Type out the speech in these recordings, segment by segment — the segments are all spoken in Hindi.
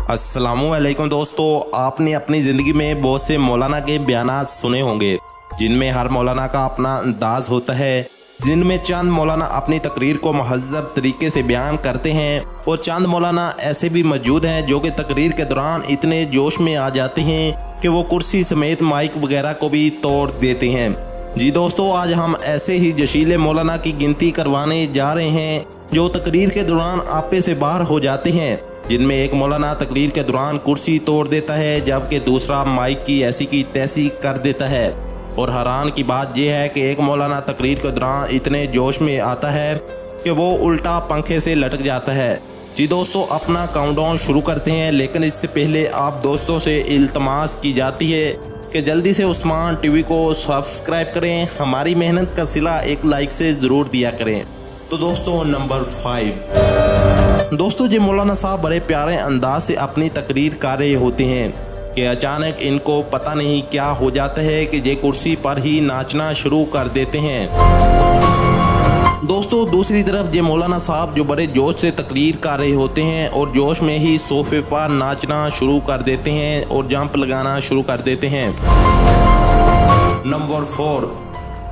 अस्सलामुअलैकुम दोस्तों, आपने अपनी ज़िंदगी में बहुत से मौलाना के बयानात सुने होंगे, जिनमें हर मौलाना का अपना अंदाज़ होता है। जिनमें चंद मौलाना अपनी तकरीर को महज़्ज़ब तरीके से बयान करते हैं और चंद मौलाना ऐसे भी मौजूद हैं जो कि तकरीर के दौरान इतने जोश में आ जाते हैं कि वो कुर्सी समेत माइक वगैरह को भी तोड़ देते हैं। जी दोस्तों, आज हम ऐसे ही जशीले मौलाना की गिनती करवाने जा रहे हैं जो तकरीर के दौरान आपे से बाहर हो जाते हैं। जिनमें एक मौलाना तकरीर के दौरान कुर्सी तोड़ देता है, जबकि दूसरा माइक की ऐसी की तैसी कर देता है। और हैरान की बात यह है कि एक मौलाना तकरीर के दौरान इतने जोश में आता है कि वो उल्टा पंखे से लटक जाता है। जी दोस्तों, अपना काउंटडाउन शुरू करते हैं, लेकिन इससे पहले आप दोस्तों से इल्तमास की जाती है कि जल्दी से उस्मान टीवी को सब्सक्राइब करें। हमारी मेहनत का सिला एक लाइक से ज़रूर दिया करें। तो दोस्तों, नंबर 5 दोस्तों, ये मौलाना साहब बड़े प्यारे अंदाज से अपनी तकरीर कर रहे होते हैं कि अचानक इनको पता नहीं क्या हो जाता है कि ये कुर्सी पर ही नाचना शुरू कर देते हैं। दोस्तों, दूसरी तरफ ये मौलाना साहब जो बड़े जोश से तकरीर कर रहे होते हैं और जोश में ही सोफे पर नाचना शुरू कर देते हैं और जंप लगाना शुरू कर देते हैं। नंबर 4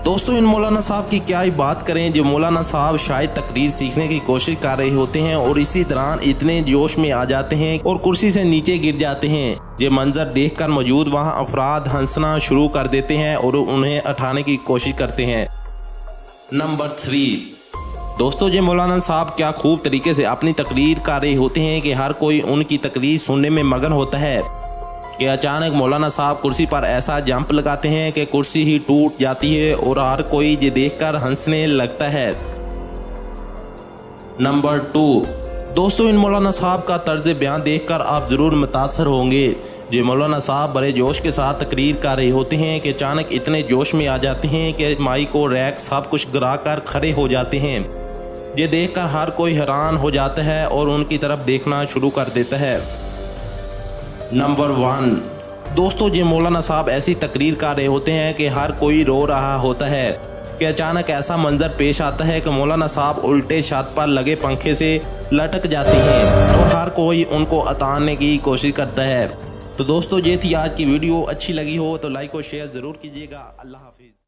दोस्तों, इन मौलाना साहब की क्या ही बात करें। जो मौलाना साहब शायद तकरीर सीखने की कोशिश कर रहे होते हैं और इसी दौरान इतने जोश में आ जाते हैं और कुर्सी से नीचे गिर जाते हैं। ये मंजर देखकर मौजूद वहां अफराद हंसना शुरू कर देते हैं और उन्हें उठाने की कोशिश करते हैं। नंबर 3 दोस्तों, ये मौलाना साहब क्या खूब तरीके से अपनी तकरीर कर रहे होते हैं कि हर कोई उनकी तकरीर सुनने में मगन होता है कि अचानक मौलाना साहब कुर्सी पर ऐसा जंप लगाते हैं कि कुर्सी ही टूट जाती है और हर कोई ये देखकर हंसने लगता है। नंबर 2 दोस्तों, इन मौलाना साहब का तर्ज बयान देखकर आप ज़रूर मुतासर होंगे। ये मौलाना साहब बड़े जोश के साथ तकरीर कर रहे होते हैं कि अचानक इतने जोश में आ जाते हैं कि माइक और रैक सब कुछ गिरा कर खड़े हो जाते हैं। ये देखकर हर कोई हैरान हो जाता है और उनकी तरफ देखना शुरू कर देता है। नंबर 1 दोस्तों, ये मौलाना साहब ऐसी तकरीर कर रहे होते हैं कि हर कोई रो रहा होता है कि अचानक ऐसा मंजर पेश आता है कि मौलाना साहब उल्टे छत पर लगे पंखे से लटक जाते हैं और हर कोई उनको उतारने की कोशिश करता है। तो दोस्तों, ये थी आज की वीडियो। अच्छी लगी हो तो लाइक और शेयर ज़रूर कीजिएगा। अल्लाह हाफिज़।